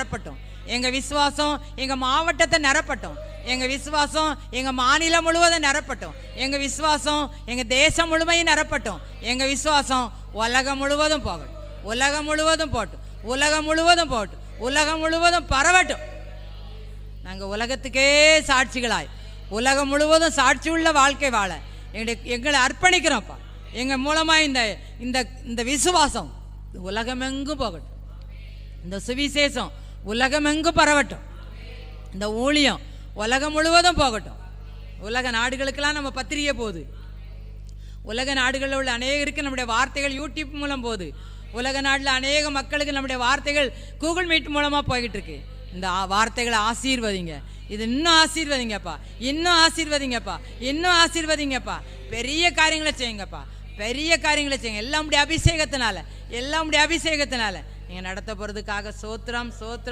நிரப்பட்டும். எங்க விசுவாசம் எங்க மாவட்டத்தை நிரப்பட்டும். எங்க விசுவாசம் எங்க மாநிலம் முழுவதும் நிரப்பட்டும். எங்க விசுவாசம் எங்க தேசம் முழுமையும் நிரப்பட்டும். எங்க விசுவாசம் உலகம் முழுவதும் போகட்டும். உலகம் முழுவதும் போட்டும். உலகம் முழுவதும் போட்டும். உலகம் முழுவதும் பரவட்டும். நாங்கள் உலகத்துக்கே சாட்சிகளாய் உலகம் முழுவதும் சாட்சி உள்ள வாழ்க்கை வாழ எங்களை அர்ப்பணிக்கிறோம்ப்பா. எங்கள் மூலமாக இந்த இந்த இந்த விசுவாசம் உலகமெங்கும் போகட்டும். இந்த சுவிசேஷம் உலகமெங்கும் பரவட்டும். இந்த ஊழியம் உலகம் முழுவதும் போகட்டும். உலக நாடுகளுக்கெல்லாம் நம்ம பத்திரிகை போகுது. உலக நாடுகளில் உள்ள அநேகருக்கு நம்முடைய வார்த்தைகள் யூடியூப் மூலம் போகுது. உலக நாட்டில் அநேக மக்களுக்கு நம்முடைய வார்த்தைகள் கூகுள் மீட் மூலமாக போய்கிட்டு இருக்கு. இந்த வார்த்தைகளை ஆசீர்வதிங்க. இது இன்னும் ஆசீர்வதிங்கப்பா, இன்னும் ஆசீர்வதிங்கப்பா, இன்னும் ஆசீர்வதிங்கப்பா. பெரிய காரியங்களை செய்யுங்கப்பா, பெரிய காரியங்களை செய்யுங்க. எல்லாம் உடைய அபிஷேகத்தினால, எல்லாம் உடைய அபிஷேகத்தினால நீங்கள் நடத்த போகிறதுக்காக சோத்திரம் சோத்திரம்.